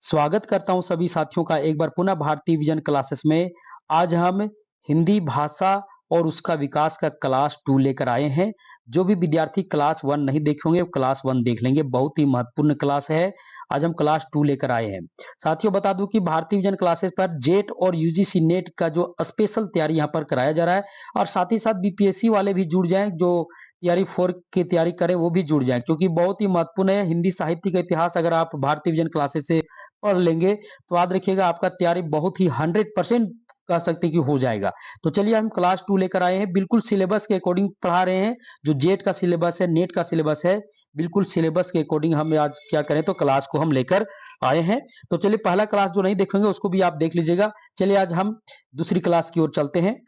स्वागत करता हूं सभी साथियों का एक बार पुनः भारतीय विजन क्लासेस में। आज हम हिंदी भाषा और उसका विकास का क्लास 2 लेकर आए हैं। जो भी विद्यार्थी क्लास 1 नहीं देखे होंगे वो क्लास 1 देख लेंगे। बहुत ही महत्वपूर्ण क्लास है। आज हम क्लास 2 लेकर आए हैं। साथियों बता दूं कि भारतीय विजन क्लासेस पर जेट और यूजीसी नेट का जो स्पेशल तैयारी यहाँ पर कराया जा रहा है और साथ ही साथ बीपीएससी वाले भी जुड़ जाएं, जो तैयारी 4 की तैयारी करें वो भी जुड़ जाएं, क्योंकि बहुत ही महत्वपूर्ण है। हिंदी साहित्य का इतिहास अगर आप भारतीय विजन क्लासेस से पढ़ लेंगे तो याद रखिएगा आपका तैयारी बहुत ही 100% कह सकते कि हो जाएगा। तो चलिए हम क्लास 2 लेकर आए हैं, बिल्कुल सिलेबस के अकॉर्डिंग पढ़ा रहे हैं। जो जेट का सिलेबस है, नेट का सिलेबस है, बिल्कुल सिलेबस के अकॉर्डिंग हम आज क्या करें तो क्लास को हम लेकर आए हैं। तो चलिए पहला क्लास जो नहीं देखेंगे उसको भी आप देख लीजिएगा। चलिए आज हम दूसरी क्लास की ओर चलते हैं।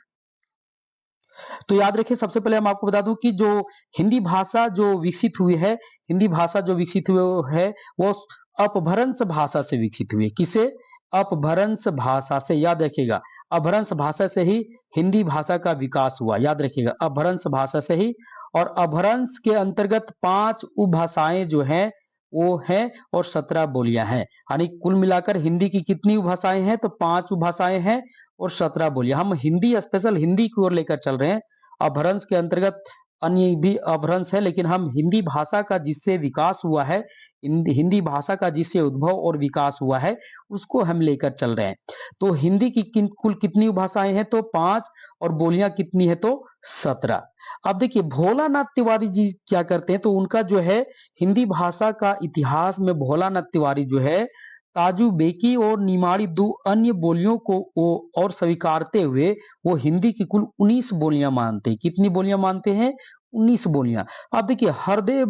तो याद रखिए, सबसे पहले हम आपको बता दूं कि जो हिंदी भाषा जो विकसित हुई है, हिंदी भाषा जो विकसित हुई है वो अपभ्रंश भाषा से विकसित हुई है। किसे? अपभ्रंश भाषा से। याद रखिएगा, अपभ्रंश भाषा से ही हिंदी भाषा का विकास हुआ। याद रखिएगा, अपभ्रंश भाषा से ही। और अपभ्रंश के अंतर्गत 5 उपभाषाएं जो हैं वो हैं और 17 बोलियां हैं। यानी कुल मिलाकर हिंदी की कितनी उपभाषाएं हैं तो 5 उपभाषाएं हैं और 17 बोलियां। हम हिंदी स्पेशल हिंदी की ओर लेकर चल रहे हैं। अपभ्रंश के अंतर्गत अन्य भी अपभ्रंश है, लेकिन हम हिंदी भाषा का जिससे विकास हुआ है, हिंदी भाषा का जिससे उद्भव और विकास हुआ है उसको हम लेकर चल रहे हैं। तो हिंदी की कुल कितनी भाषाएं हैं तो 5 और बोलियां कितनी है तो 17। अब देखिए भोलानाथ तिवारी जी क्या करते हैं तो उनका जो है हिंदी भाषा का इतिहास में भोलानाथ तिवारी जो है ताजु बेकी और निमाड़ी 2 अन्य बोलियों को और स्वीकारते हुए वो हिंदी की कुल 19 बोलियां मानते हैं। कितनी बोलियां मानते हैं? 19 बोलियां। अब देखिए हरदेव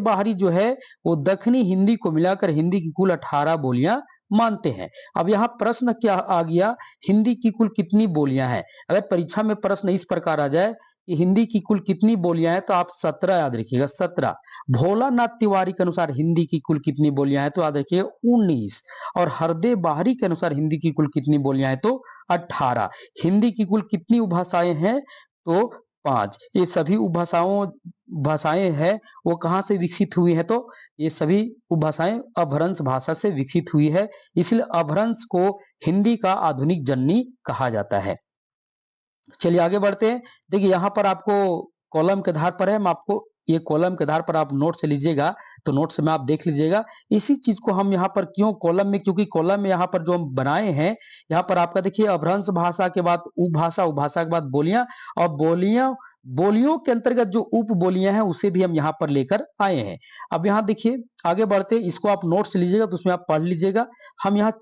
बाहरी जो है वो दक्षिणी हिंदी को मिलाकर हिंदी की कुल 18 बोलियां मानते हैं। अब यहाँ प्रश्न क्या आ गया, हिंदी की कुल कितनी बोलियां हैं? अगर परीक्षा में प्रश्न इस प्रकार आ जाए कि हिंदी की कुल कितनी बोलियां हैं तो आप 17 याद रखिएगा, 17। भोलानाथ तिवारी के अनुसार हिंदी की कुल कितनी बोलियां हैं तो याद रखिए 19। और हरदेव बाहरी के अनुसार हिंदी की कुल कितनी बोलियां हैं तो 18। हिंदी की कुल कितनी उपभाषाएं हैं तो 5। ये सभी उपभाषाओं भाषाएं हैं वो कहां से विकसित हुई है तो ये सभी उपभाषाएं अपभ्रंश भाषा से विकसित हुई है। इसलिए अपभ्रंश को हिंदी का आधुनिक जननी कहा जाता है। चलिए आगे बढ़ते हैं। देखिए यहाँ पर आपको कॉलम के आधार पर है, हम आपको ये कॉलम के आधार पर आप नोट से लीजिएगा तो नोट से में आप देख लीजिएगा। इसी चीज को हम यहाँ पर क्यों कॉलम में, क्योंकि कॉलम में यहाँ पर जो हम बनाए हैं यहाँ पर आपका देखिए अपभ्रंश भाषा के बाद उपभाषा, उपभाषा के बाद बोलियां और बोलियां, बोलियों के अंतर्गत जो उप बोलियां हैं उसे भी हम यहाँ पर लेकर आए हैं। अब यहाँ देखिए आगे बढ़ते, इसको आप नोट से लीजिएगा तो उसमें आप पढ़ लीजिएगा। हम यहाँ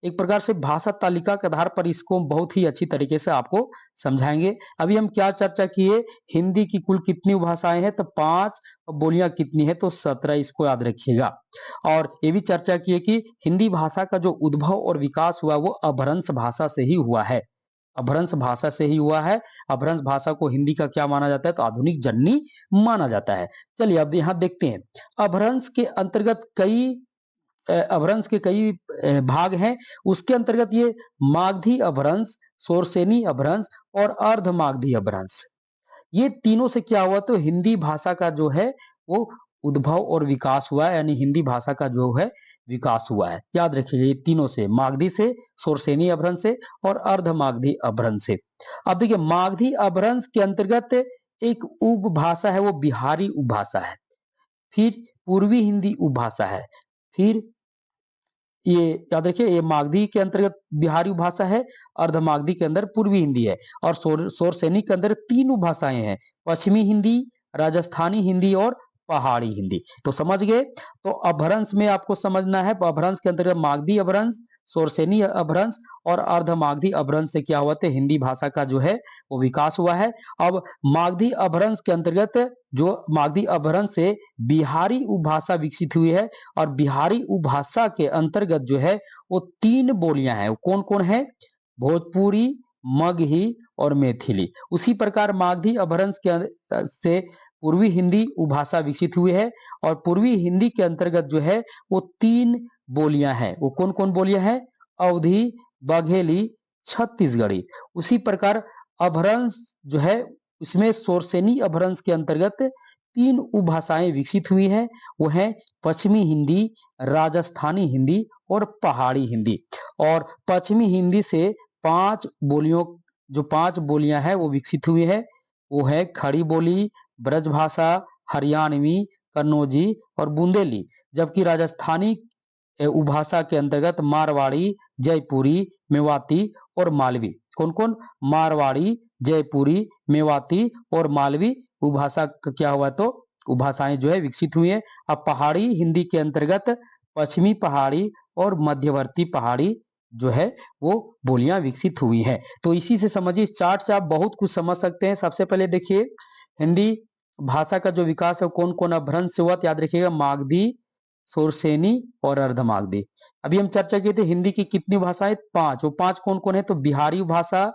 एक प्रकार से भाषा तालिका के आधार पर इसको बहुत ही अच्छी तरीके से आपको समझाएंगे। अभी हम क्या चर्चा किए, हिंदी की कुल कितनी भाषाएं हैं तो 5, बोलियां कितनी है तो 17, इसको याद रखिएगा। और ये भी चर्चा किए कि हिंदी भाषा का जो उद्भव और विकास हुआ वो अपभ्रंश भाषा से ही हुआ है। अपभ्रंश भाषा से ही हुआ है। अपभ्रंश भाषा को हिंदी का क्या माना जाता है तो आधुनिक जननी माना जाता है। चलिए अब यहाँ देखते हैं, अपभ्रंश के अंतर्गत कई अपभ्रंश के कई भाग हैं। उसके अंतर्गत ये मागधी अपभ्रंश, शोरसेनी अपभ्रंश और अर्धमागधी अपभ्रंश, ये तीनों से क्या हुआ तो हिंदी भाषा का जो है वो उद्भव और विकास हुआ है। यानी हिंदी भाषा का जो है विकास हुआ है। याद रखिएगा ये तीनों से, मागधी से, शोरसेनी अपभ्रंश से और अर्धमागधी अपभ्रंश से। अब देखिए मागधी अपभ्रंश के अंतर्गत एक उपभाषा है वो बिहारी उपभाषा है, फिर पूर्वी हिंदी उपभाषा है, फिर ये याद रखिए ये मागधी के अंतर्गत बिहारी भाषा है, अर्धमागधी के अंदर पूर्वी हिंदी है और शोरसेनी के अंदर 3 उपभाषाएं हैं, पश्चिमी हिंदी, राजस्थानी हिंदी और पहाड़ी हिंदी। तो समझ गए। तो अपभ्रंश में आपको समझना है, अपभ्रंश के अंतर्गत मागधी अपभ्रंश, शोरसेनी अपभ्रंश और अर्धमागधी अपभ्रंश से क्या हुआ तो हिंदी भाषा का जो है वो विकास हुआ है। अब मागधी अपभ्रंश के अंतर्गत जो मागधी अपभ्रंश से बिहारी उपभाषा विकसित हुई है और बिहारी उपभाषा के अंतर्गत जो है वो 3 बोलियां हैं। कौन कौन है? भोजपुरी, मगही और मैथिली। उसी प्रकार मागधी अपभ्रंश के से पूर्वी हिंदी उपभाषा विकसित हुई है और पूर्वी हिंदी के अंतर्गत जो है वो 3 बोलियां हैं। वो कौन कौन बोलियां हैं? अवधी, बघेली, छत्तीसगढ़ी। उसी प्रकार अपभ्रंश जो है इसमें शोरसेनी अपभ्रंश के अंतर्गत तीन उपभाषाएं विकसित हुई हैं, वो है पश्चिमी हिंदी, राजस्थानी हिंदी और पहाड़ी हिंदी। और पश्चिमी हिंदी से पांच बोलियों, जो पांच बोलियां हैं वो विकसित हुई है, वो है खड़ी बोली, ब्रजभाषा, हरियाणवी, कन्नौजी और बुंदेली। जबकि राजस्थानी उपभाषा के अंतर्गत मारवाड़ी, जयपुरी, मेवाती और मालवी। कौन कौन? मारवाड़ी, जयपुरी, मेवाती और मालवी उपभाषा क्या हुआ, तो उपभाषाएं जो है विकसित हुई है। अब पहाड़ी हिंदी के अंतर्गत पश्चिमी पहाड़ी और मध्यवर्ती पहाड़ी जो है वो बोलियां विकसित हुई हैं। तो इसी से समझिए, इस चार्ट से आप बहुत कुछ समझ सकते हैं। सबसे पहले देखिए, हिंदी भाषा का जो विकास है कौन कौन अपभ्रंश से हुआ, तो याद रखिएगा मागधी, सोरसेनी और अर्धमागधी। अभी हम चर्चा किए थे हिंदी की कितनी भाषाएं, पांच। वो पांच कौन कौन है, तो बिहारी भाषा,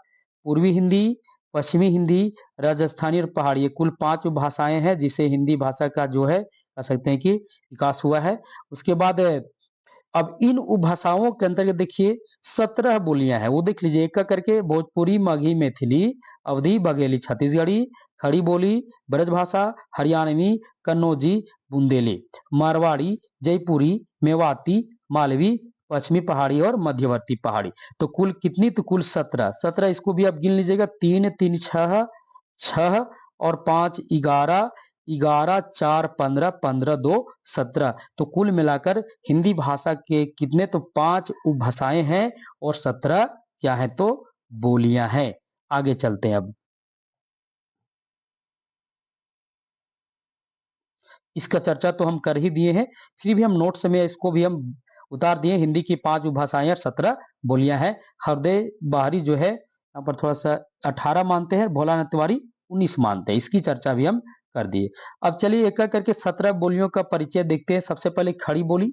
पूर्वी हिंदी, पश्चिमी हिंदी, राजस्थानी और पहाड़ी, ये कुल पांच भाषाएं हैं जिसे हिंदी भाषा का जो है कह सकते हैं कि विकास हुआ है। उसके बाद अब इन उपभाषाओं के अंतर्गत देखिए 17 बोलियां हैं, वो देख लीजिए एक एक करके। भोजपुरी, मगही, मैथिली, अवधी, बघेली, छत्तीसगढ़ी, खड़ी बोली, ब्रजभाषा, हरियाणवी, कन्नौजी, बुंदेली, मारवाड़ी, जयपुरी, मेवाती, मालवी, पश्चिमी पहाड़ी और मध्यवर्ती पहाड़ी। तो कुल कितनी, तो कुल 17। 17 इसको भी आप गिन लीजिएगा, 3 3 6, 6 और 5 11, 11 4 15, 15 2 17। तो कुल मिलाकर हिंदी भाषा के कितने, तो 5 उपभाषाएं हैं और 17 क्या है, तो बोलियां हैं। आगे चलते हैं। अब इसका चर्चा तो हम कर ही दिए हैं, फिर भी हम नोट्स में इसको भी हम उतार दिए। हिंदी की 5 उपभाषाएं और 17 बोलियां हैं। हृदय बाहरी जो है यहाँ पर थोड़ा सा 18 मानते हैं, भोलानाथ तिवारी 19 मानते हैं, इसकी चर्चा भी हम कर दिए। अब चलिए एक एक करके 17 बोलियों का परिचय देखते हैं। सबसे पहले खड़ी बोली।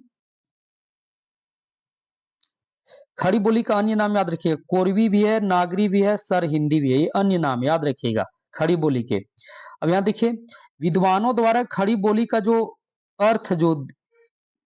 खड़ी बोली का अन्य नाम याद रखिएगा, कोरवी भी है, नागरी भी है, सर हिंदी भी है, ये अन्य नाम याद रखिएगा खड़ी बोली के। अब यहाँ देखिए, विद्वानों द्वारा खड़ी बोली का जो अर्थ जो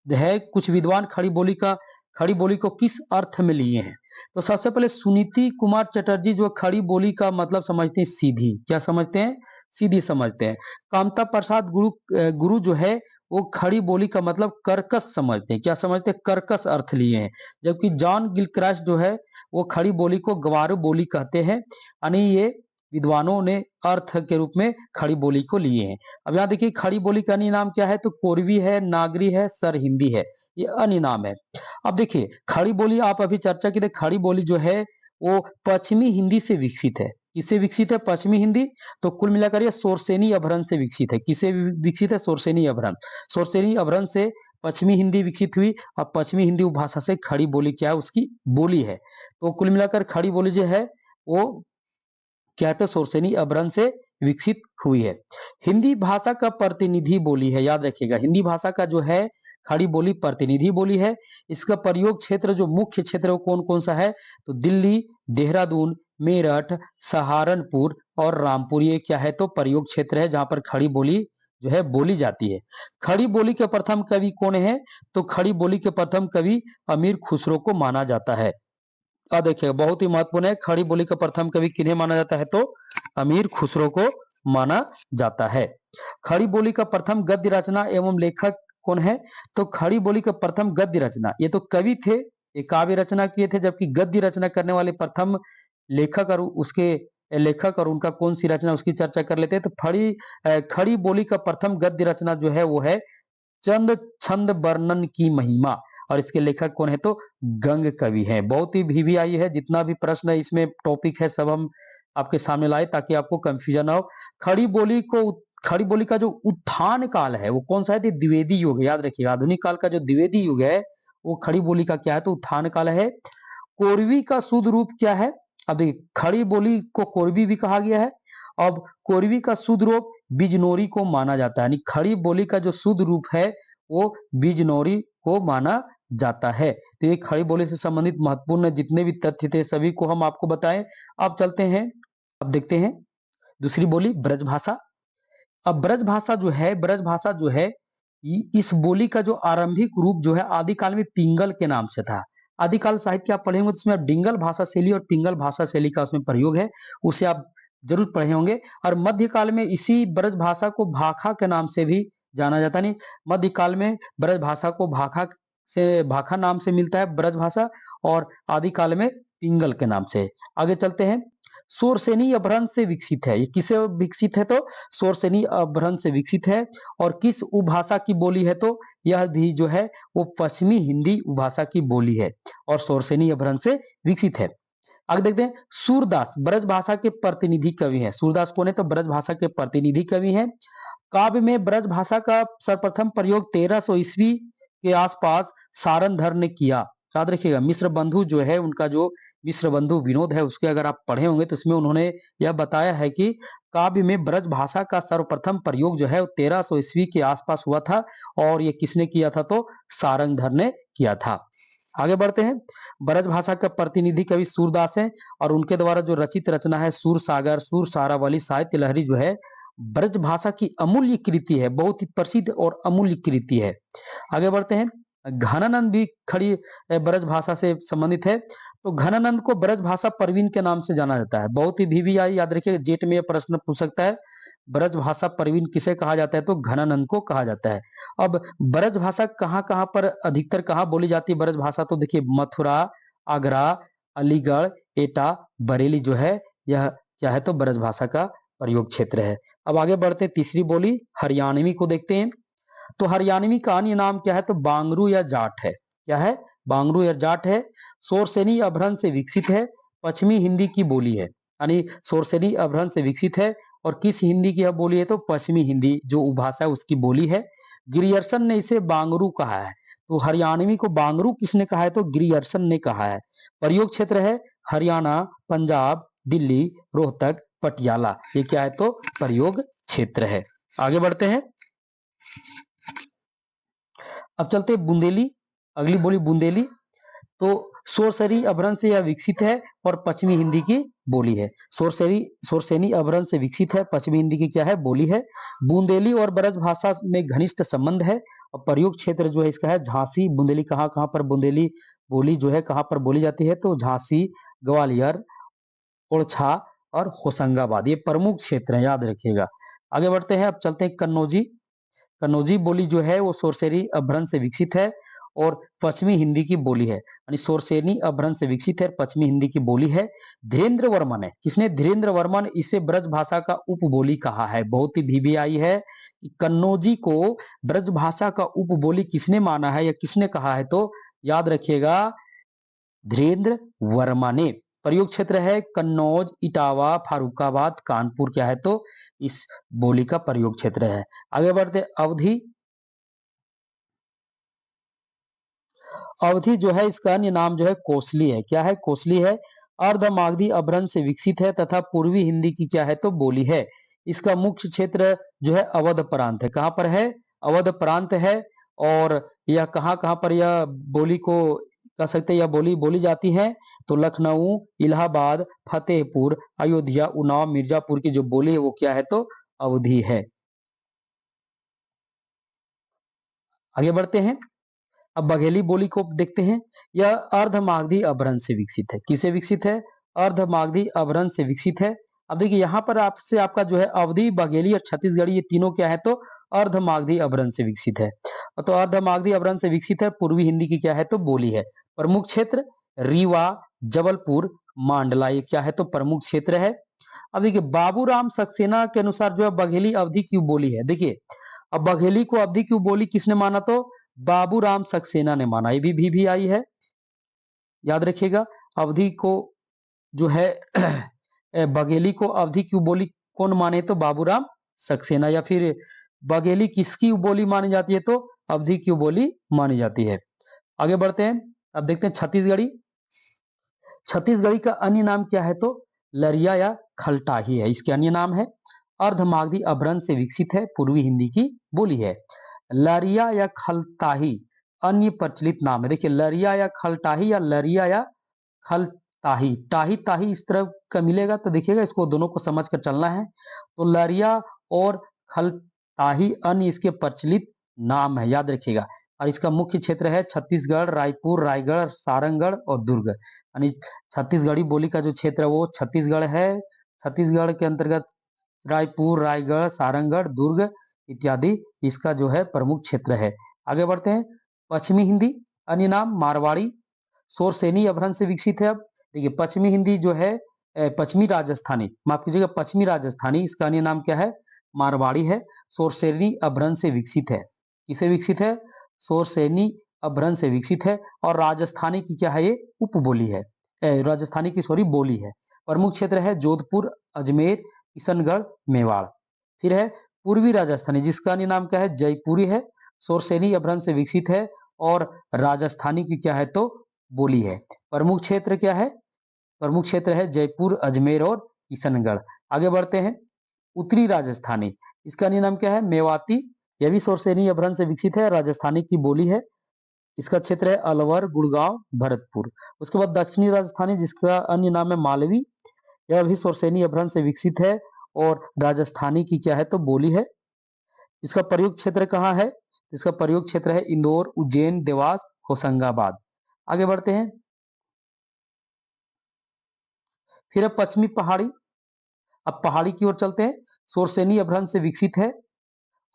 है, कुछ विद्वान खड़ी बोली को किस अर्थ में लिए हैं। तो सबसे पहले सुनीति कुमार चटर्जी जो खड़ी बोली का मतलब समझते हैं सीधी, क्या समझते हैं, सीधी समझते हैं। कामता प्रसाद गुरु जो है वो खड़ी बोली का मतलब कर्कश समझते हैं, क्या समझते हैं, कर्कश अर्थ लिए हैं। जबकि जॉन गिलक्रास्ट जो है वो खड़ी बोली को गवारू बोली कहते हैं, यानी ये विद्वानों ने अर्थ के रूप में खड़ी बोली को लिए हैं। अब यहाँ देखिए खड़ी बोली का अन्य नाम क्या है, तो कोरवी है, नागरी है, सर हिंदी है, ये अन्य नाम है। अब देखिए खड़ी बोली आप अभी चर्चा की थी, खड़ी बोली जो है वो पश्चिमी हिंदी से विकसित है। किससे विकसित है, पश्चिमी हिंदी। तो कुल मिलाकर ये सोरसेनी अपभ्रंश से विकसित है। किससे विकसित है, सोरसेनी अपभ्रंश। सोरसेनी अपभ्रंश से पश्चिमी हिंदी विकसित हुई। अब पश्चिमी हिंदी उपभाषा से खड़ी बोली क्या है, उसकी बोली है। तो कुल मिलाकर खड़ी बोली जो है वो क्या है, तो सोरसेनी अपभ्रंश से विकसित हुई है। हिंदी भाषा का प्रतिनिधि बोली है, याद रखिएगा हिंदी भाषा का जो है खड़ी बोली प्रतिनिधि बोली है। इसका प्रयोग क्षेत्र जो मुख्य क्षेत्र है वो कौन कौन सा है, तो दिल्ली, देहरादून, मेरठ, सहारनपुर और रामपुर, ये क्या है, तो प्रयोग क्षेत्र है जहां पर खड़ी बोली जो है बोली जाती है। खड़ी बोली के प्रथम कवि कौन है, तो खड़ी बोली के प्रथम कवि अमीर खुसरो को माना जाता है। देखिए बहुत ही महत्वपूर्ण है, खड़ी बोली का प्रथम कवि किन्हें माना जाता है, तो अमीर खुसरो को माना जाता है। खड़ी बोली का प्रथम गद्य रचना एवं लेखक कौन है, तो खड़ी बोली का प्रथम गद्य रचना, ये तो कवि थे, ये काव्य रचना किए थे, जबकि गद्य रचना करने वाले प्रथम लेखक और उनका कौन सी रचना, उसकी चर्चा कर लेते हैं। तो खड़ी बोली का प्रथम गद्य रचना जो है वो है चंद छंद वर्णन की महिमा, और इसके लेखक कौन है, तो गंग कवि है। बहुत ही वीवीआई है, जितना भी प्रश्न है इसमें टॉपिक है सब हम आपके सामने लाए ताकि आपको कंफ्यूजन ना हो। खड़ी बोली का जो उत्थान काल है वो कौन सा है, तो द्विवेदी युग, याद रखिएगा आधुनिक काल का जो द्विवेदी युग है वो खड़ी बोली का क्या है, तो उत्थान काल है। कोरवी का शुद्ध रूप क्या है, अब देखिए खड़ी बोली को कोरवी भी कहा गया है। अब कोरवी का शुद्ध रूप बिजनौरी को माना जाता है, यानी खड़ी बोली का जो शुद्ध रूप है वो बिजनौरी को माना जाता है। तो ये खड़ी बोली से संबंधित महत्वपूर्ण जितने भी तथ्य थे सभी को हम आपको बताएं। अब चलते हैं, अब देखते हैं दूसरी बोली ब्रजभाषा। अब ब्रजभाषा जो है इस बोली का जो आरंभिक रूप जो है आदिकाल में पिंगल के नाम से था। आदिकाल साहित्य आप पढ़ेंगे तो उसमें डिंगल भाषा शैली और पिंगल भाषा शैली का उसमें प्रयोग है, उसे आप जरूर पढ़े होंगे। और मध्यकाल में इसी ब्रज भाषा को भाखा के नाम से भी जाना जाता, नहीं मध्यकाल में ब्रज भाषा को भाखा नाम से मिलता है ब्रज भाषा, और आदिकाल में पिंगल के नाम से। आगे चलते हैं। शोरसेनी अपभ्रंश से विकसित है, ये किससे विकसित है तो शोरसेनी अपभ्रंश से विकसित है। और किस उपभाषा की बोली है तो यह भी जो है वो पश्चिमी हिंदी उपभाषा की बोली है और शोरसेनी अपभ्रंश से विकसित है। आगे देखते हैं। सूरदास ब्रज भाषा के प्रतिनिधि कवि हैं। सूरदास कौन है तो ब्रज भाषा के प्रतिनिधि कवि हैं। काव्य में ब्रज भाषा का सर्वप्रथम प्रयोग 1300 ईस्वी के आसपास सारंधर ने किया। याद रखिएगा, मिश्र बंधु जो है उनका जो मिश्र बंधु विनोद है उसके अगर आप पढ़े होंगे तो उसमें उन्होंने यह बताया है कि काव्य में ब्रज भाषा का सर्वप्रथम प्रयोग जो है 1300 ईस्वी के आसपास हुआ था, और ये किसने किया था तो सारंगधर ने किया था। आगे बढ़ते हैं। ब्रज भाषा का प्रतिनिधि कवि सूरदास है, और उनके द्वारा जो रचित रचना है सूर सागर, सूर सारावली साहित्य लहरी जो है ब्रज भाषा की अमूल्य कृति है, बहुत ही प्रसिद्ध और अमूल्य कृति है। आगे बढ़ते हैं। घनानंद भी खड़ी ब्रज भाषा से संबंधित है। तो घनानंद को ब्रज भाषा प्रवीण के नाम से जाना जाता है। बहुत ही VVI याद रखिए, जेट में यह प्रश्न पूछ सकता है, ब्रज भाषा प्रवीण किसे कहा जाता है तो घनानंद को कहा जाता है। अब ब्रज भाषा कहाँ कहाँ पर अधिकतर कहाँ बोली जाती है ब्रज भाषा तो देखिए मथुरा, आगरा, अलीगढ़, एटा, बरेली जो है यह क्या है तो ब्रज भाषा का प्रयोग क्षेत्र है। अब आगे बढ़ते तीसरी बोली हरियाणवी को देखते हैं। तो हरियाणवी का अन्य नाम क्या है तो बांगरू या जाट है। क्या है? बांगरू या जाट है। शोरसेनी अपभ्रंश से विकसित है, पश्चिमी हिंदी की बोली है, यानी शोरसेनी अपभ्रंश से विकसित है। और किस हिंदी की यह बोली है तो पश्चिमी हिंदी जो उपभाषा है उसकी बोली है। गिरियर्सन ने इसे बांगरू कहा है। तो हरियाणवी को बांगरू किसने कहा है तो गिरियर्सन ने कहा है। प्रयोग क्षेत्र है हरियाणा, पंजाब, दिल्ली, रोहतक, पटियाला, ये क्या है तो प्रयोग क्षेत्र है। आगे बढ़ते हैं। अब चलते हैं बुंदेली। अगली बोली बुंदेली। तो शोरसेनी अपभ्रंश से यह विकसित है और पश्चिमी हिंदी की बोली है। शोरसेनी अपभ्रंश से विकसित है, पश्चिमी हिंदी की क्या है बोली है। बुंदेली और ब्रज भाषा में घनिष्ठ संबंध है। और प्रयोग क्षेत्र जो है इसका है झांसी। बुंदेली कहाँ कहाँ पर बुंदेली बोली जो है कहाँ पर बोली जाती है तो झांसी, ग्वालियर, ओरछा और होशंगाबाद, ये प्रमुख क्षेत्र है, याद रखिएगा। आगे बढ़ते हैं। अब चलते हैं कन्नौजी। कन्नौजी बोली जो है वो शोरसेनी अपभ्रंश से विकसित है और पश्चिमी हिंदी की बोली है, यानी शोरसेनी अपभ्रंश से विकसित है, पश्चिमी हिंदी की बोली है। धीरेन्द्र वर्मन है, किसने? धीरेन्द्र वर्मन इसे ब्रज भाषा का उपबोली कहा है। बहुत ही VVI है कि कन्नौजी को ब्रज भाषा का उपबोली किसने माना है या किसने कहा है तो याद रखिएगा धीरेन्द्र वर्मा ने। प्रयोग क्षेत्र है कन्नौज, इटावा, फारुखाबाद, कानपुर, क्या है तो इस बोली का प्रयोग क्षेत्र है। आगे बढ़ते अवधि। अवधि जो है इसका अन्य नाम जो है कोसली है। क्या है? कोसली है। अर्धमागधी अपभ्रंश से विकसित है तथा पूर्वी हिंदी की क्या है तो बोली है। इसका मुख्य क्षेत्र जो है अवध प्रांत है। कहाँ पर है? अवध प्रांत है। और यह कहाँ कहाँ पर यह बोली को कह सकते हैं, यह बोली बोली जाती है तो लखनऊ, इलाहाबाद, फतेहपुर, अयोध्या, उन्नाव, मिर्जापुर की जो बोली है वो क्या है तो अवधि है। आगे बढ़ते हैं। अब बघेली बोली को देखते हैं। यह अर्धमागधी अपभ्रंश से विकसित है। किसे विकसित है? अर्धमागधी अपभ्रंश से विकसित है। अब देखिए यहाँ पर आपसे आपका जो है अवधी, बघेली और छत्तीसगढ़ी ये तीनों क्या है तो अर्धमागधी अपभ्रंश से विकसित है। तो अर्धमागधी अपभ्रंश से विकसित है, पूर्वी हिंदी की क्या है तो बोली है। प्रमुख क्षेत्र रीवा, जबलपुर, मांडला, ये क्या है तो प्रमुख क्षेत्र है। अब देखिए बाबूराम सक्सेना के अनुसार जो है बघेली अवधि की बोली है। देखिए अब बघेली को अवधि की बोली किसने माना तो बाबूराम सक्सेना ने माना। ये भी VVI है, याद रखिएगा। अवधि को जो है बघेली को अवधि की बोली कौन माने तो बाबूराम सक्सेना। या फिर बघेली किसकी बोली मानी जाती है तो अवधि की बोली मानी जाती है। आगे बढ़ते हैं। अब देखते हैं छत्तीसगढ़ी। छत्तीसगढ़ी का अन्य नाम क्या है तो लरिया या खलटाही है, इसके अन्य नाम है। अर्धमागधी अपभ्रंश से विकसित है, पूर्वी हिंदी की बोली है। लरिया या खलताही अन्य प्रचलित नाम है। देखिए लरिया या खलटाही या लरिया या खलताही, टाही ताही इस तरह का मिलेगा तो देखिएगा इसको दोनों को समझ कर चलना है। तो लरिया और खलताही अन्य इसके प्रचलित नाम है, याद रखिएगा। और इसका मुख्य क्षेत्र है छत्तीसगढ़, रायपुर, रायगढ़, सारंगढ़ और दुर्ग, यानी छत्तीसगढ़ी बोली का जो क्षेत्र है वो छत्तीसगढ़ है, छत्तीसगढ़ के अंतर्गत रायपुर, रायगढ़, सारंगढ़, दुर्ग इत्यादि इसका जो है प्रमुख क्षेत्र है। आगे बढ़ते हैं। पश्चिमी हिंदी, अन्य नाम मारवाड़ी, शोरसेनी अपभ्रंश से विकसित है। अब देखिए पश्चिमी हिंदी जो है पश्चिमी राजस्थानी, माफ कीजिएगा पश्चिमी राजस्थानी, इसका अन्य नाम क्या है? मारवाड़ी है। शोरसेनी अपभ्रंश से विकसित है। किसे विकसित है? शोरसेनी अपभ्रंश से विकसित है। और राजस्थानी की क्या है? ये उपबोली है, राजस्थानी की सॉरी बोली है। प्रमुख क्षेत्र है जोधपुर, अजमेर, किशनगढ़, मेवाड़। फिर है पूर्वी राजस्थानी, जिसका अन्य नाम क्या है? जयपुरी है। शोरसेनी अपभ्रंश से विकसित है और राजस्थानी की क्या है? तो बोली है। प्रमुख क्षेत्र क्या है? प्रमुख क्षेत्र है जयपुर, अजमेर और किशनगढ़। आगे बढ़ते हैं। उत्तरी राजस्थानी, इसका अन्य नाम क्या है? मेवाती। यह भी शोरसेनी अपभ्रंश से विकसित है, राजस्थानी की बोली है। इसका क्षेत्र है अलवर, गुड़गांव, भरतपुर। उसके बाद दक्षिणी राजस्थानी, जिसका अन्य नाम है मालवी। यह भी शोरसेनी अपभ्रंश से विकसित है और राजस्थानी की क्या है? तो बोली है। इसका प्रयोग क्षेत्र कहाँ है? इसका प्रयोग क्षेत्र है इंदौर, उज्जैन, देवास, होशंगाबाद। आगे बढ़ते हैं। फिर है पश्चिमी पहाड़ी। अब पहाड़ी की ओर चलते हैं। शोरसेनी अपभ्रंश से विकसित है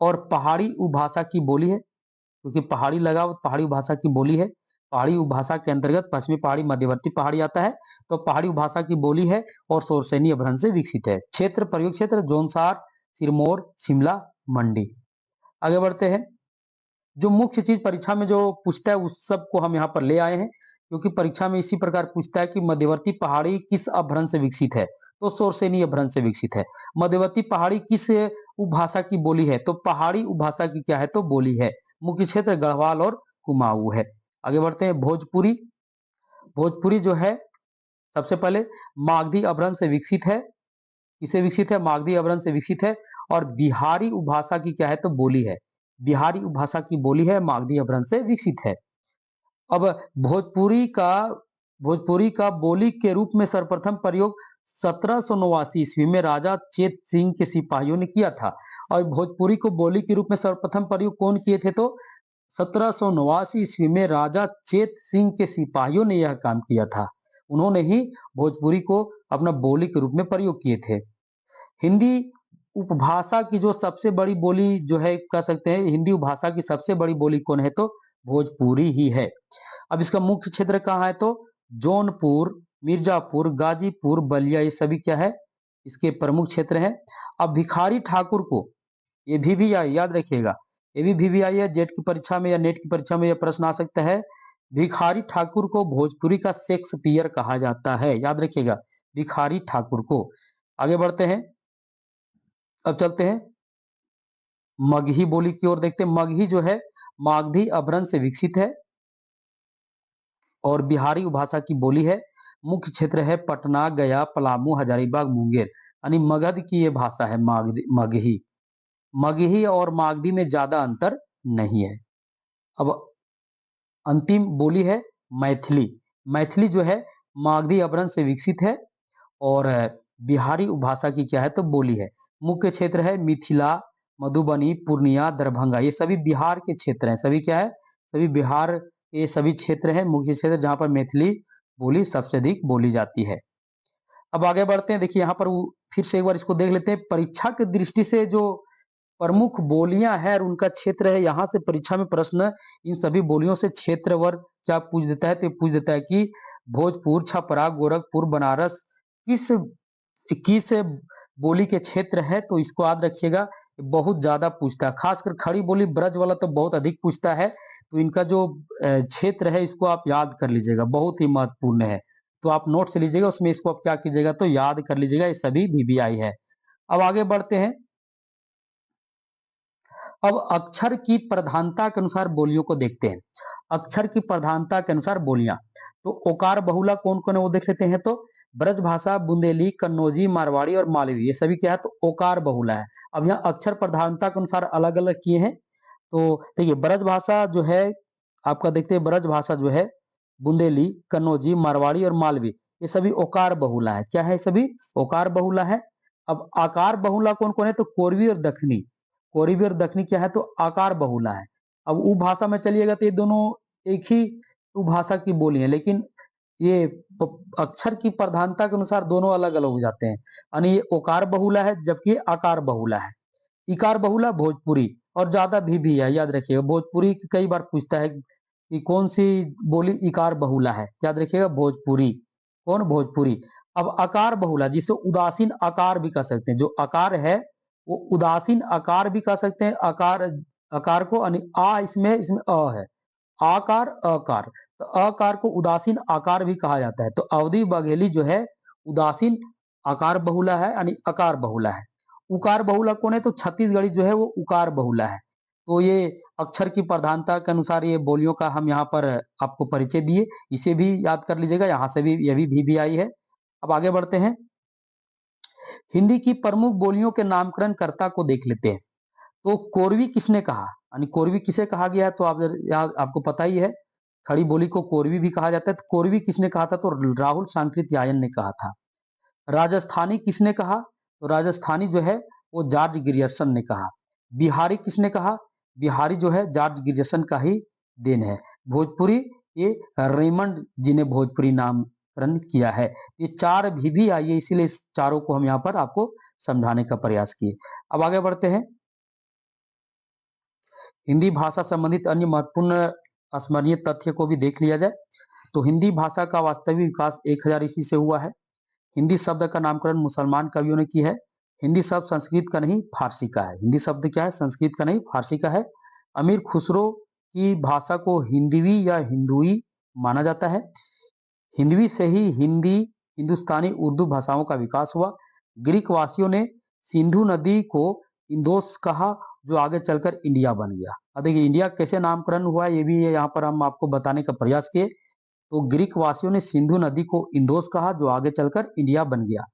और पहाड़ी उपभाषा की बोली है, क्योंकि पहाड़ी लगा पहाड़ी उपभाषा की बोली है। पहाड़ी उपभाषा के अंतर्गत पश्चिमी पहाड़ी, मध्यवर्ती पहाड़ी आता है, तो पहाड़ी उपभाषा की बोली है और शोरसेनी अपभ्रंश से विकसित है। क्षेत्र प्रयोग क्षेत्र जोनसार, सिरमौर, शिमला, मंडी। आगे बढ़ते हैं। जो मुख्य चीज परीक्षा में जो पूछता है उस सब को हम यहाँ पर ले आए हैं, क्योंकि परीक्षा में इसी प्रकार पूछता है कि मध्यवर्ती पहाड़ी किस अपभ्रंश से विकसित है? तो शोरसेनी अपभ्रंश से विकसित है। मध्यवर्ती पहाड़ी किस उपभाषा की बोली है? तो पहाड़ी उपभाषा की क्या है? तो बोली है। मुख्य क्षेत्र गढ़वाल और कुमाऊं है। आगे बढ़ते हैं। भोजपुरी। भोजपुरी जो है सबसे पहले मागधी अपभ्रंश से विकसित है। किसे विकसित है? मागधी अपभ्रंश से विकसित है और बिहारी उपभाषा की क्या है? तो बोली है। बिहारी उपभाषा की बोली है, मागधी अपभ्रंश से विकसित है। अब भोजपुरी का बोली के रूप में सर्वप्रथम प्रयोग 1789 ईस्वी में राजा चेत सिंह के सिपाहियों ने किया था। और भोजपुरी को बोली के रूप में सर्वप्रथम प्रयोग कौन किए थे? तो 1789 ईस्वी में राजा चेत सिंह के सिपाहियों ने यह काम किया था। उन्होंने ही भोजपुरी को अपना बोली के रूप में प्रयोग किए थे। हिंदी उपभाषा की जो सबसे बड़ी बोली जो है कह सकते हैं, हिंदी उपभाषा की सबसे बड़ी बोली कौन है? तो भोजपुरी ही है। अब इसका मुख्य क्षेत्र कहाँ है? तो जौनपुर, मिर्जापुर, गाजीपुर, बलिया, ये सभी क्या है? इसके प्रमुख क्षेत्र हैं। अब भिखारी ठाकुर को, ये भी आई, याद रखिएगा, ये भी आई है जेट की परीक्षा में या नेट की परीक्षा में यह प्रश्न आ सकता है। भिखारी ठाकुर को भोजपुरी का शेक्सपियर कहा जाता है, याद रखिएगा, भिखारी ठाकुर को। आगे बढ़ते हैं। अब चलते हैं मगही बोली की ओर, देखते हैं। मगही जो है मागधी अपभ्रंश से विकसित है और बिहारी उपभाषा की बोली है। मुख्य क्षेत्र है पटना, गया, पलामू, हजारीबाग, मुंगेर, यानी मगध की ये भाषा है मगही। मगही और मागधी में ज्यादा अंतर नहीं है। अब अंतिम बोली है मैथिली। मैथिली जो है मागधी अपभ्रंश से विकसित है और बिहारी उपभाषा की क्या है? तो बोली है। मुख्य क्षेत्र है मिथिला, मधुबनी, पूर्णिया, दरभंगा, ये सभी बिहार के क्षेत्र हैं। सभी क्या है? सभी बिहार के सभी क्षेत्र हैं, मुख्य क्षेत्र, जहां पर मैथिली बोली सबसे अधिक बोली जाती है। अब आगे बढ़ते हैं। देखिए यहाँ पर फिर से एक बार इसको देख लेते हैं। परीक्षा की दृष्टि से जो प्रमुख बोलियां हैं और उनका क्षेत्र है, यहाँ से परीक्षा में प्रश्न इन सभी बोलियों से क्षेत्रवार क्या पूछ देता है? तो पूछ देता है कि भोजपुर, छपरा, गोरखपुर, बनारस किस किस बोली के क्षेत्र है? तो इसको याद रखिएगा, बहुत ज्यादा पूछता है, खासकर खड़ी बोली ब्रज वाला तो बहुत अधिक पूछता है। तो इनका जो क्षेत्र है इसको आप याद कर लीजिएगा, बहुत ही महत्वपूर्ण है। तो आप नोट से लीजिएगा, उसमें इसको आप क्या कीजिएगा? तो याद कर लीजिएगा, ये सभी VBI है। अब आगे बढ़ते हैं। अब अक्षर की प्रधानता के अनुसार बोलियों को देखते हैं। अक्षर की प्रधानता के अनुसार बोलियां, तो ओकार बहुला कौन कौन है वो देख लेते हैं। तो ब्रजभाषा, बुंदेली, कन्नौजी, मारवाड़ी और मालवी, ये सभी क्या है? तो ओकार बहुला है। अब यहाँ अक्षर प्रधानता के अनुसार अलग अलग किए हैं। तो देखिए ब्रजभाषा जो है आपका, देखते हैं ब्रजभाषा जो है बुंदेली, कन्नौजी, मारवाड़ी और मालवी, ये सभी ओकार बहुला है। क्या है? सभी ओकार बहुला है। अब आकार बहुला कौन कौन है? तो कोरवी और दक्षिणी। कोरवी और दक्षिणी क्या है? तो आकार बहुला है। अब उपभाषा में चलिएगा तो ये दोनों एक ही उपभाषा की बोली है, लेकिन ये अक्षर की प्रधानता के अनुसार दोनों अलग अलग हो जाते हैं, यानी ये ओकार बहुला है जबकि आकार बहुला है। इकार बहुला भोजपुरी और ज्यादा भी है, याद रखिएगा। भोजपुरी कई बार पूछता है कि कौन सी बोली इकार बहुला है, याद रखिएगा भोजपुरी। कौन? भोजपुरी। अब आकार बहुला जिसे उदासीन आकार भी कह सकते हैं, जो आकार है वो उदासीन आकार भी कह सकते हैं। आकार आकार को आ इसमें इसमें अ है, आकार अकार, तो अकार को उदासीन आकार भी कहा जाता है। तो अवधि बघेली जो है उदासीन आकार बहुला है, यानी आकार बहुला है। उकार बहुला कौन है? तो छत्तीसगढ़ी जो है वो उकार बहुला है। तो ये अक्षर की प्रधानता के अनुसार ये बोलियों का हम यहाँ पर आपको परिचय दिए, इसे भी याद कर लीजिएगा। यहाँ से भी ये भी आई है। अब आगे बढ़ते हैं, हिंदी की प्रमुख बोलियों के नामकरण कर्ता को देख लेते हैं। तो कोरवी किसने कहा, यानी कोरवी किसे कहा गया है? तो आपको पता ही है, खड़ी बोली को कोरवी भी कहा जाता है। तो कोरवी किसने कहा था? तो राहुल सांकृत्यायन ने कहा था। राजस्थानी किसने कहा? तो राजस्थानी जो है वो जॉर्ज ग्रियर्सन ने कहा। बिहारी किसने कहा? बिहारी जो है जॉर्ज ग्रियर्सन का ही देन है। भोजपुरी ये रेमंड जी ने भोजपुरी नामकरण किया है। ये चार भी आई है, इसीलिए इस चारों को हम यहाँ पर आपको समझाने का प्रयास किए। अब आगे बढ़ते हैं, हिंदी भाषा संबंधित अन्य महत्वपूर्ण स्मरणीय तथ्य को भी देख लिया जाए। तो हिंदी भाषा का वास्तविक विकास 1000 ईस्वी से हुआ है। हिंदी शब्द का नामकरण मुसलमान कवियों ने की है। हिंदी शब्द संस्कृत का नहीं फारसी का है। हिंदी शब्द क्या है? संस्कृत का नहीं फारसी का है। अमीर खुसरो की भाषा को हिंदवी या हिंदुई माना जाता है। हिंदवी से ही हिंदी, हिंदुस्तानी, उर्दू भाषाओं का विकास हुआ। ग्रीक वासियों ने सिंधु नदी को इंदोस कहा, जो आगे चलकर इंडिया बन गया। अब देखिए इंडिया कैसे नामकरण हुआ ये भी यहाँ पर हम आपको बताने का प्रयास किए। तो ग्रीक वासियों ने सिंधु नदी को इंदोस कहा, जो आगे चलकर इंडिया बन गया।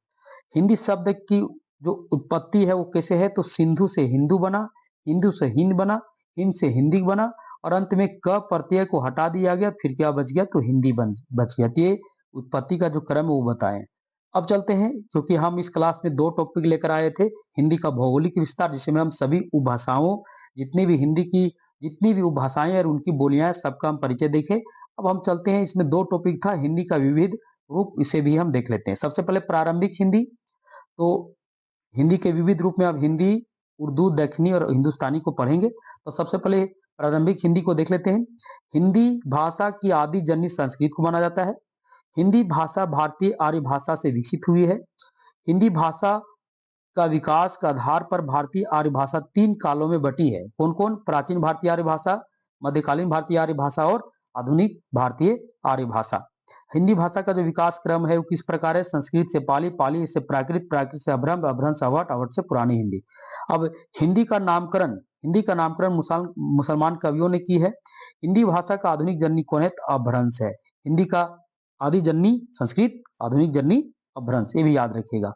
हिंदी शब्द की जो उत्पत्ति है वो कैसे है? तो सिंधु से हिंदू बना, हिंदू से हिंद बना, हिंद से हिंदी बना, और अंत में क प्रत्यय को हटा दिया गया, फिर क्या बच गया? तो हिंदी बच गया। तो ये उत्पत्ति का जो क्रम है वो बताएं। अब चलते हैं, क्योंकि हम इस क्लास में 2 टॉपिक लेकर आए थे। हिंदी का भौगोलिक विस्तार, जिसमें हम सभी उपभाषाओं, जितनी भी हिंदी की जितनी भी उपभाषाएं और उनकी बोलियां, सबका हम परिचय देखें। अब हम चलते हैं, इसमें 2 टॉपिक था, हिंदी का विविध रूप, इसे भी हम देख लेते हैं। सबसे पहले प्रारंभिक हिंदी। तो हिंदी के विविध रूप में अब हिंदी, उर्दू, दक्षिणी और हिंदुस्तानी को पढ़ेंगे। तो सबसे पहले प्रारंभिक हिंदी को देख लेते हैं। हिंदी भाषा की आदि जननी संस्कृत को माना जाता है। हिंदी भाषा भारतीय आर्य भाषा से विकसित हुई है। हिंदी भाषा का विकास का आधार पर भारतीय आर्य भाषा 3 कालों में बटी है। कौन कौन? प्राचीन भारतीय आर्य भाषा, मध्यकालीन भारतीय आर्य भाषा और आधुनिक भारतीय आर्य भाषा। हिंदी भाषा का जो विकास क्रम है वो किस प्रकार है? संस्कृत से पाली, पाली से प्राकृत, प्राकृत से अभ्रंश, अभ्रंश से अवध, अवध से पुरानी हिंदी। अब हिंदी का नामकरण मुसलमान कवियों ने की है। हिंदी भाषा का आधुनिक जननी कौन है? तो अभ्रंश है। हिंदी का आदि जननी संस्कृत, आधुनिक जननी अभ्रंश, ये भी याद रखिएगा।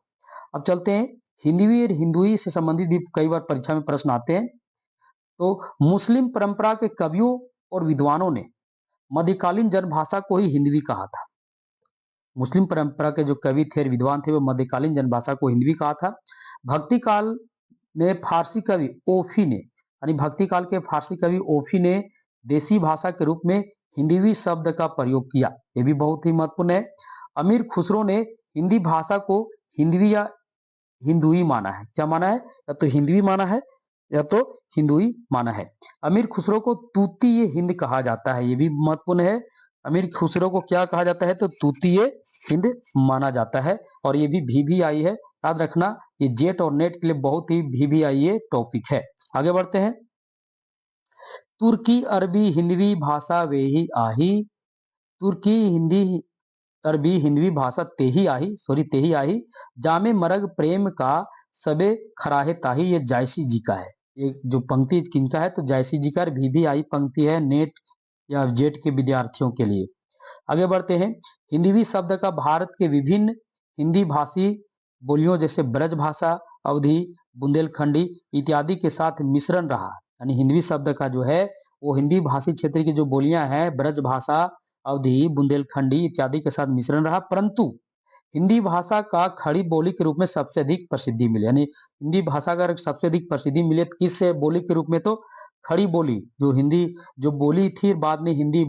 अब चलते हैं, हिंदवी और हिंदुई से संबंधित भी कई बार परीक्षा में प्रश्न आते हैं। तो मुस्लिम परंपरा के कवियों और विद्वानों ने मध्यकालीन जनभाषा को ही हिंदवी कहा था। मुस्लिम परंपरा के जो कवि थे, विद्वान थे, वो मध्यकालीन जनभाषा को हिंदवी कहा था। भक्ति काल में फारसी कवि ओफी ने, यानी भक्ति काल के फारसी कवि ओफी ने देसी भाषा के रूप में हिंदवी शब्द का प्रयोग किया। ये भी बहुत ही महत्वपूर्ण है। अमीर खुसरो ने हिंदी भाषा को हिंदवी या हिंदुई माना है। क्या माना है? या तो हिंदवी माना है या तो हिंदुई माना है। अमीर खुसरो को तूतीय हिंद कहा जाता है, ये भी महत्वपूर्ण है। अमीर खुसरो को क्या कहा जाता है? तो तूतीय हिंद माना जाता है। और ये भी आई है, याद रखना। ये जेट और नेट के लिए बहुत ही भी आई ये टॉपिक है। आगे बढ़ते हैं, तुर्की अरबी हिंदवी भाषा वे ही आही। तुर्की हिंदी अरबी हिंदवी भाषा तेही आही। जामे मरग प्रेम का सबे खराहे ताही। ये जायसी जी का है। ये जो पंक्ति किनका है? तो जायसी जी का भी आई पंक्ति है, नेट या जेट के विद्यार्थियों के लिए। आगे बढ़ते हैं, हिंदवी शब्द का भारत के विभिन्न हिंदी भाषी बोलियों जैसे ब्रज भाषा, अवधी, बुंदेलखंडी इत्यादि के साथ मिश्रण रहा। यानी हिंदवी शब्द का जो है वो हिंदी भाषी क्षेत्र की जो बोलियां हैं, ब्रज भाषा, अवधी, बुंदेलखंडी इत्यादि के साथ मिश्रण रहा। परंतु हिंदी भाषा का खड़ी बोली के रूप में सबसे अधिक प्रसिद्धि मिली। यानी हिंदी भाषा का सबसे अधिक प्रसिद्धि मिली किस बोली के रूप में? तो खड़ी बोली, जो हिंदी जो बोली थी बाद में हिंदी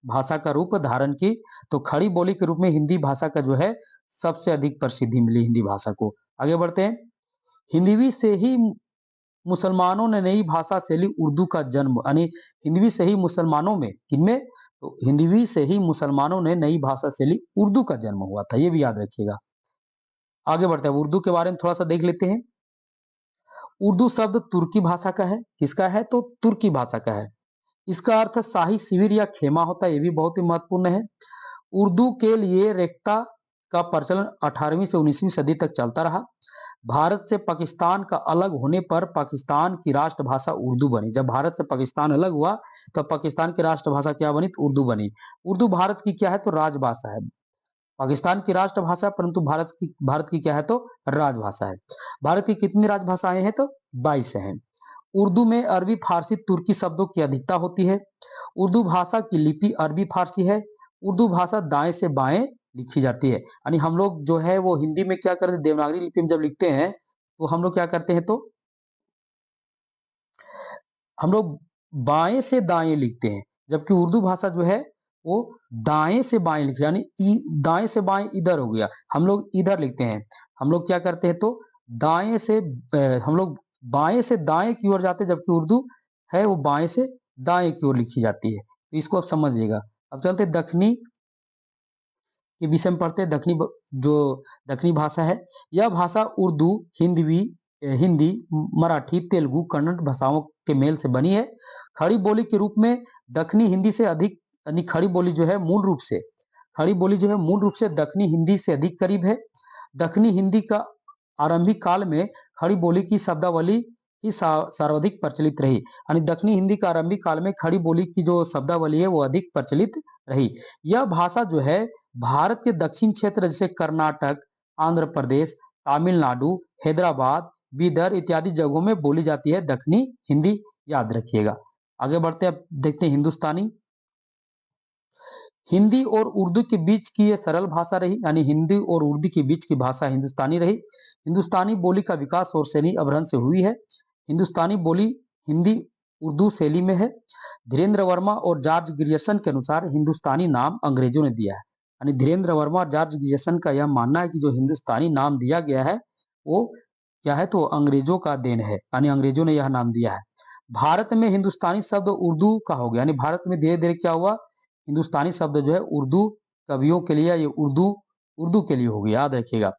भाषा का रूप धारण की, तो खड़ी बोली के रूप में हिंदी भाषा का जो है सबसे अधिक प्रसिद्धि मिली हिंदी भाषा को। आगे बढ़ते हैं। हिंदवी से ही मुसलमानों ने नई भाषा शैली उर्दू का जन्म, यानी हिंदवी से ही मुसलमानों में, किनमें, तो हिंदवी से ही मुसलमानों ने नई भाषा शैली उर्दू का जन्म हुआ था, ये भी याद रखिएगा। आगे बढ़ते हैं, उर्दू के बारे में थोड़ा सा देख लेते हैं। उर्दू शब्द तुर्की भाषा का है। किसका है? तो तुर्की भाषा का है। इसका अर्थ शाही शिविर या खेमा होता है, ये भी बहुत ही महत्वपूर्ण है। उर्दू के लिए रेख्ता का प्रचलन 18वीं से 19वीं सदी तक चलता रहा। भारत से पाकिस्तान का अलग होने पर पाकिस्तान की राष्ट्रभाषा उर्दू बनी। जब भारत से पाकिस्तान अलग हुआ तो पाकिस्तान की राष्ट्रभाषा क्या बनी? तो उर्दू बनी। उर्दू भारत की क्या है? तो राजभाषा है। पाकिस्तान की राष्ट्रभाषा है, परंतु भारत की क्या है? तो राजभाषा है। भारत की कितनी राजभाषाएं हैं? तो 22 हैं। उर्दू में अरबी, फारसी, तुर्की शब्दों की अधिकता होती है। उर्दू भाषा की लिपि अरबी फारसी है। उर्दू भाषा दाएं से बाएं लिखी जाती है, यानी हम लोग जो है वो हिंदी में क्या करते हैं, देवनागरी लिपि में जब लिखते हैं तो हम लोग क्या करते हैं, तो हम लोग बाएं से दाएं लिखते हैं, जबकि उर्दू भाषा जो है वो दाएं से बाएं लिखते हैं, यानी दाएं से बाएं इधर हो गया, हम लोग इधर लिखते हैं। हम लोग क्या करते हैं, तो दाएं से हम लोग बाएं से दाएं की ओर जाते हैं, जबकि उर्दू है वो बाएं से दाएं की ओर लिखी जाती है। तो इसको आप समझिएगा। अब चलते दक्षिणी के विषय में पढ़ते हैं। जो दक्षिणी भाषा है, यह भाषा उर्दू, हिंदी, मराठी, तेलुगु, कन्नड़ भाषाओं के मेल से बनी है। खड़ी बोली के रूप में दक्षिणी हिंदी से अधिक, यानी खड़ी बोली जो है मूल रूप से, खड़ी बोली जो है मूल रूप से दक्षिणी हिंदी से अधिक करीब है। दक्षिणी हिंदी का आरंभिक काल में खड़ी बोली की शब्दावली ही सर्वाधिक प्रचलित रही, यानी दक्षिणी हिंदी का आरंभिक काल में खड़ी बोली की जो शब्दावली है वो अधिक प्रचलित रही। यह भाषा जो है भारत के दक्षिण क्षेत्र जैसे कर्नाटक, आंध्र प्रदेश, तमिलनाडु, हैदराबाद, बीदर इत्यादि जगहों में बोली जाती है दक्षिणी हिंदी, याद रखिएगा। आगे बढ़ते हैं, अब देखते हैं हिंदुस्तानी। हिंदी और उर्दू के बीच की ये सरल भाषा रही, यानी हिंदी और उर्दू के बीच की भाषा हिंदुस्तानी रही। हिंदुस्तानी बोली का विकास और शैली अवरोहन से हुई है। हिंदुस्तानी बोली हिंदी उर्दू शैली में है। धीरेन्द्र वर्मा और जॉर्ज ग्रियर्सन के अनुसार हिंदुस्तानी नाम अंग्रेजों ने दिया है, यानी धीरेन्द्र वर्मा और जॉर्ज ग्रियर्सन का यह मानना है कि जो हिंदुस्तानी नाम दिया गया है वो क्या है, तो अंग्रेजों का देन है, यानी अंग्रेजों ने यह नाम दिया है। भारत में हिंदुस्तानी शब्द उर्दू का हो गया, यानी भारत में धीरे धीरे क्या हुआ, हिंदुस्तानी शब्द जो है उर्दू कवियों के लिए, ये उर्दू उर्दू के लिए हो गया, याद रखिएगा।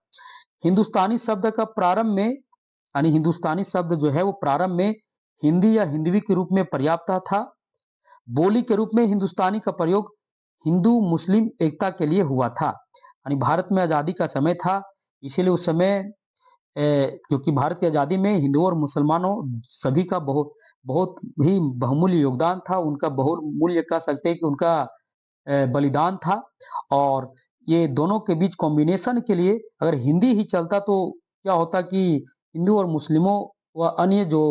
हिंदुस्तानी शब्द का प्रारंभ में, यानी हिंदुस्तानी शब्द जो है वो प्रारंभ में हिंदी या हिंदवी के रूप में पर्याप्त था। बोली के रूप में हिंदुस्तानी का प्रयोग हिंदू मुस्लिम एकता के लिए हुआ था, यानी भारत में आजादी का समय था, इसीलिए उस समय क्योंकि भारत की आजादी में हिंदुओं और मुसलमानों सभी का बहुत बहुत ही बहुमूल्य योगदान था, उनका बहुमूल्य कह सकते हैं कि उनका बलिदान था। और ये दोनों के बीच कॉम्बिनेशन के लिए अगर हिंदी ही चलता तो क्या होता कि हिंदू और मुस्लिमों व अन्य जो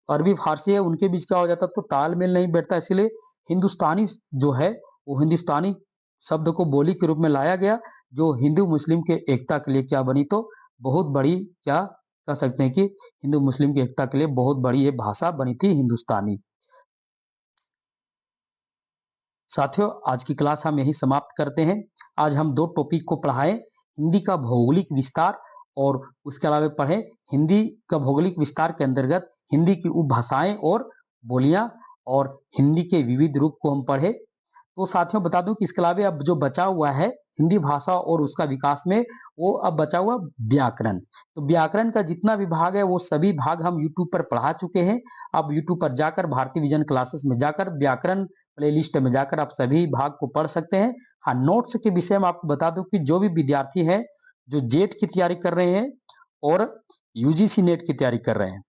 अरबी फारसी है उनके बीच क्या हो जाता, तो तालमेल नहीं बैठता, इसलिए हिंदुस्तानी जो है वो हिंदुस्तानी शब्द को बोली के रूप में लाया गया, जो हिंदू मुस्लिम के एकता के लिए क्या बनी, तो बहुत बड़ी, क्या कह सकते हैं कि हिंदू मुस्लिम की एकता के लिए बहुत बड़ी ये भाषा बनी थी हिंदुस्तानी। साथियों, आज की क्लास हम यही समाप्त करते हैं। आज हम दो टॉपिक को पढ़ाएं, हिंदी का भौगोलिक विस्तार और उसके अलावा पढ़े हिंदी का भौगोलिक विस्तार के अंतर्गत हिंदी की उपभाषाएं और बोलियां और हिंदी के विविध रूप को हम पढ़े। तो साथियों बता दूं कि इसके अलावा अब जो बचा हुआ है हिंदी भाषा और उसका विकास में, वो अब बचा हुआ व्याकरण। तो व्याकरण का जितना भी भाग है वो सभी भाग हम यूट्यूब पर पढ़ा चुके हैं। अब यूट्यूब पर जाकर भारतीय विजन क्लासेस में जाकर व्याकरण प्लेलिस्ट में जाकर आप सभी भाग को पढ़ सकते हैं। हाँ, नोट्स के विषय में आपको बता दूं कि जो भी विद्यार्थी हैं जो जेट की तैयारी कर रहे हैं और यूजीसी नेट की तैयारी कर रहे हैं,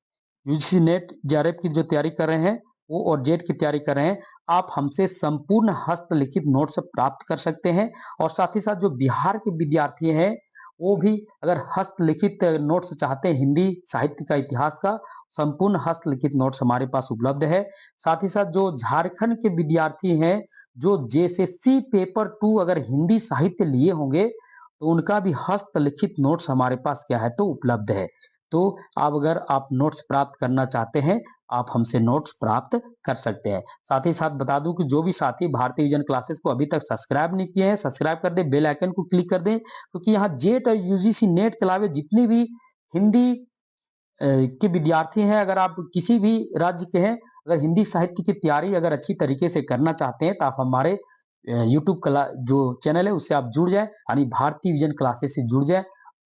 यूजीसी नेट जेआरएफ की जो तैयारी कर रहे हैं वो और जेट की तैयारी कर रहे हैं, आप हमसे संपूर्ण हस्तलिखित नोट्स प्राप्त कर सकते हैं। और साथ ही साथ जो बिहार के विद्यार्थी हैं वो भी अगर हस्तलिखित नोट्स चाहते हैं हिंदी साहित्य का, इतिहास का, संपूर्ण हस्तलिखित नोट्स हमारे पास उपलब्ध है। साथ ही साथ जो झारखंड के विद्यार्थी हैं जो जेएसएससी पेपर 2 अगर हिंदी साहित्य लिए होंगे तो उनका भी हस्तलिखित नोट्स हमारे पास क्या है, तो उपलब्ध है। तो अगर आप नोट्स प्राप्त करना चाहते हैं, आप हमसे नोट्स प्राप्त कर सकते हैं। साथ ही साथ बता दूं कि जो भी साथी भारतीय विजन क्लासेस को अभी तक सब्सक्राइब नहीं किए हैं, सब्सक्राइब कर दें, बेल आइकन को क्लिक कर दें, क्योंकि यहाँ जेट और यूजीसी नेट के अलावा जितनी भी हिंदी के विद्यार्थी हैं, अगर आप किसी भी राज्य के हैं, अगर हिंदी साहित्य की तैयारी अगर अच्छी तरीके से करना चाहते हैं, तो आप हमारे यूट्यूब क्ला जो चैनल है उससे आप जुड़ जाएँ, यानी भारतीय विजन क्लासेस से जुड़ जाएँ।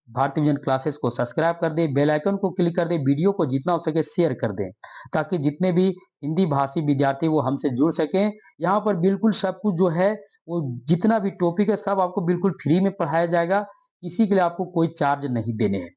भारतीय विजन क्लासेस को सब्सक्राइब कर दें, बेल आइकन को क्लिक कर दें, वीडियो को जितना हो सके शेयर कर दें, ताकि जितने भी हिंदी भाषी विद्यार्थी वो हमसे जुड़ सकें। यहाँ पर बिल्कुल सब कुछ जो है, वो जितना भी टॉपिक है सब आपको बिल्कुल फ्री में पढ़ाया जाएगा, किसी के लिए आपको कोई चार्ज नहीं देने हैं।